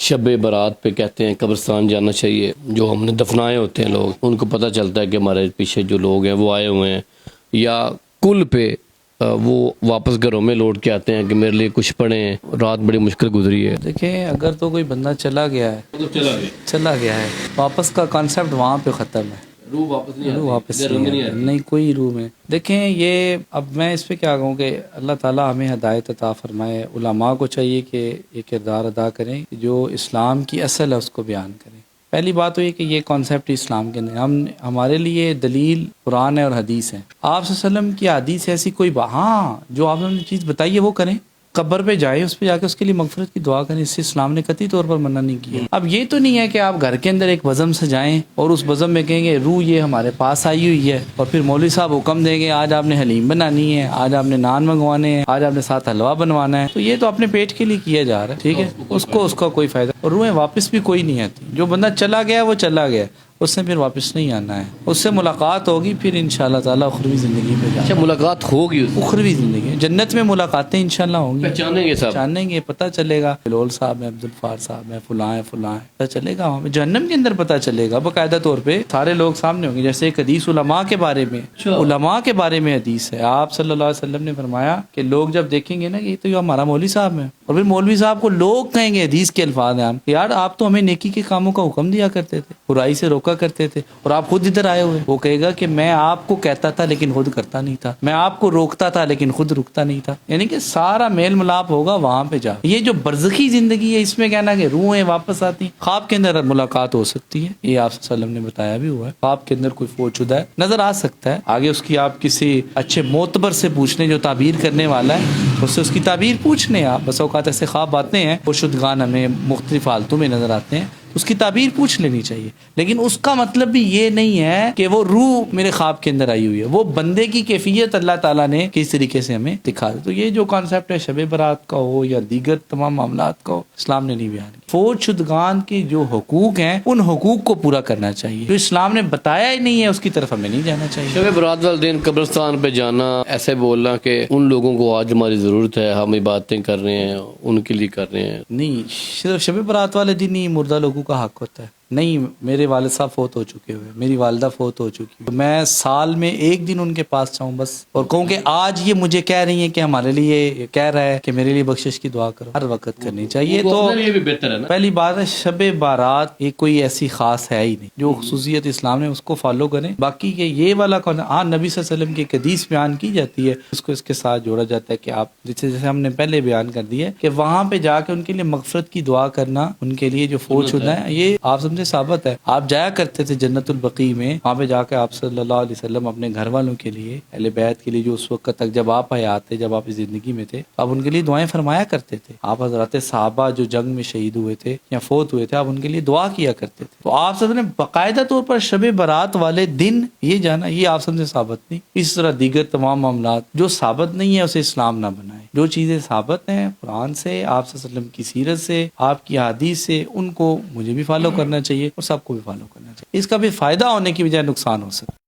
شب برات پہ کہتے ہیں قبرستان جانا چاہیے. جو ہم نے دفنائے ہوتے ہیں لوگ، ان کو پتہ چلتا ہے کہ ہمارے پیچھے جو لوگ ہیں وہ آئے ہوئے ہیں، یا کل پہ وہ واپس گھروں میں لوٹ کے آتے ہیں کہ میرے لیے کچھ پڑھیں، رات بڑی مشکل گزری ہے. دیکھیں، اگر تو کوئی بندہ چلا گیا ہے واپس کا کانسیپٹ وہاں پہ ختم ہے. روح واپس نہیں روح واپس نہیں، کوئی روح میں. دیکھیں، یہ اب میں اس پہ کیا کہوں کہ اللہ تعالیٰ ہمیں ہدایت عطا فرمائے. علماء کو چاہیے کہ یہ کردار ادا کریں، جو اسلام کی اصل ہے اس کو بیان کریں. پہلی بات تو یہ کہ یہ کانسیپٹ اسلام کے اندر ہمارے لیے دلیل قرآن ہے اور حدیث ہے. آپ صلی اللہ علیہ وسلم کی حدیث ایسی کوئی جو آپ نے چیز بتائی ہے وہ کریں. قبر پہ جائیں، اس پہ جا کے اس کے لیے مغفرت کی دعا کریں. اس سے اسلام نے قطعی طور پر منع نہیں کیا. اب یہ تو نہیں ہے کہ آپ گھر کے اندر ایک بزم سے جائیں اور اس بزم میں کہیں گے روح یہ ہمارے پاس آئی ہوئی ہے، اور پھر مولوی صاحب حکم دیں گے آج آپ نے حلیم بنانی ہے، آج آپ نے نان منگوانے ہیں، آج آپ نے ساتھ حلوہ بنوانا ہے. تو یہ تو اپنے پیٹ کے لیے کیا جا رہا ہے. ٹھیک ہے، اس کا کوئی فائدہ. اور روحیں واپس بھی کوئی نہیں آتی. جو بندہ چلا گیا وہ چلا گیا، اس سے پھر واپس نہیں آنا ہے. اس سے ملاقات ہوگی پھر انشاءاللہ تعالی اخروی زندگی میں اچھا، ملاقات ہوگی اخروی زندگی جنت میں ملاقاتیں انشاءاللہ ہوں گی. پہچانیں گے، پتہ چلے گا بلول صاحب ہے، عبدالفار صاحب ہے، فلاں ہے، پتہ چلے گا. وہاں پہ جہنم کے اندر پتہ چلے گا باقاعدہ طور پہ. سارے لوگ سامنے ہوں گے. جیسے ایک حدیث علماء کے بارے میں حدیث ہے. آپ صلی اللہ علیہ وسلم نے فرمایا کہ لوگ جب دیکھیں گے نا کہ یہ تو ہمارا مولوی صاحب ہے، اور پھر مولوی صاحب کو لوگ کہیں گے، حدیث کے الفاظ ہیں، یار آپ تو ہمیں نیکی کے کاموں کا حکم دیا کرتے تھے، برائی سے روکا کرتے تھے، اور آپ خود ادھر آئے ہوئے. وہ کہے گا کہ میں آپ کو کہتا تھا لیکن خود کرتا نہیں تھا، میں آپ کو روکتا تھا لیکن خود رکتا نہیں تھا. یعنی کہ سارا میل ملاپ ہوگا وہاں پہ جا. یہ جو برزخی زندگی ہے، اس میں کہنا کہ روحیں واپس آتی، خواب کے اندر ملاقات ہو سکتی ہے. یہ آپ صلی اللہ علیہ وسلم نے بتایا بھی ہوا ہے. خواب کے اندر کوئی فوت شدہ ہے نظر آ سکتا ہے. آگے اس کی آپ کسی اچھے معتبر سے پوچھ لیں جو تعبیر کرنے والا ہے، اس سے اس کی تعبیر پوچھ لیں. آپ بس اوقات ایسے خواب آتے ہیں وہ شدگان ہمیں مختلف حالتوں میں نظر آتے ہیں، اس کی تعبیر پوچھ لینی چاہیے. لیکن اس کا مطلب بھی یہ نہیں ہے کہ وہ روح میرے خواب کے اندر آئی ہوئی ہے. وہ بندے کی کیفیت اللہ تعالیٰ نے کس طریقے سے ہمیں دکھا دی. تو یہ جو کانسیپٹ ہے شب برات کا ہو یا دیگر تمام معاملات کا ہو، اسلام نے نہیں بیان کیا. فوت شدگان کے جو حقوق ہیں ان حقوق کو پورا کرنا چاہیے. جو اسلام نے بتایا ہی نہیں ہے اس کی طرف ہمیں نہیں جانا چاہیے. شب برات والے دن قبرستان پہ جانا، ایسے بولنا کہ ان لوگوں کو آج ہماری ضرورت ہے، ہم عبادتیں کر رہے ہیں، ان کے لیے کر رہے ہیں. نہیں، صرف شب برات والے دن ہی مردہ لوگوں کا حق ہوتا ہے. نہیں، میرے والد صاحب فوت ہو چکے ہوئے، میری والدہ فوت ہو چکی ہے، میں سال میں ایک دن ان کے پاس جاؤں بس، اور کہوں کہ آج یہ مجھے کہہ رہی ہیں کہ ہمارے لیے کہہ رہا ہے کہ میرے لیے بخشش کی دعا کرو. ہر وقت کرنی چاہیے. تو یہ بھی بہتر ہے نا. پہلی بات ہے شب بارات یہ کوئی ایسی خاص ہے ہی نہیں. جو خصوصیت اسلام نے اس کو فالو کریں. باقی یہ والا نبی صلی اللہ علیہ وسلم کی ایک حدیث بیان کی جاتی ہے، اس کو اس کے ساتھ جوڑا جاتا ہے کہ آپ جیسے ہم نے پہلے بیان کر دیا کہ وہاں پہ جا کے ان کے لیے مغفرت کی دعا کرنا، ان کے لیے جو فوت شدہ ہے، یہ آپ سمجھے ثابت ہے. آپ جایا کرتے تھے جنت البقیع میں، وہاں پہ جا کے آپ صلی اللہ علیہ وسلم اپنے گھر والوں کے لیے، اہل بیت کے لیے، جو اس وقت تک جب آپ حیات تھے، جب آپ زندگی میں تھے، آپ ان کے لیے دعائیں فرمایا کرتے تھے. آپ حضرات صحابہ جو جنگ میں شہید ہوئے تھے یا فوت ہوئے تھے، آپ ان کے لیے دعا کیا کرتے تھے. تو آپ سب نے باقاعدہ طور پر شب برات والے دن یہ جانا، یہ آپ سب سے ثابت نہیں. اس طرح دیگر تمام معاملات جو ثابت نہیں ہے اسے اسلام نہ بنائے. جو چیزیں ثابت ہیں قرآن سے، آپ صلی اللہ علیہ وسلم کی سیرت سے، آپ کی حدیث سے، ان کو مجھے بھی فالو کرنا چاہیے اور سب کو بھی فالو کرنا چاہیے. اس کا بھی فائدہ ہونے کی بجائے نقصان ہو سکتا ہے.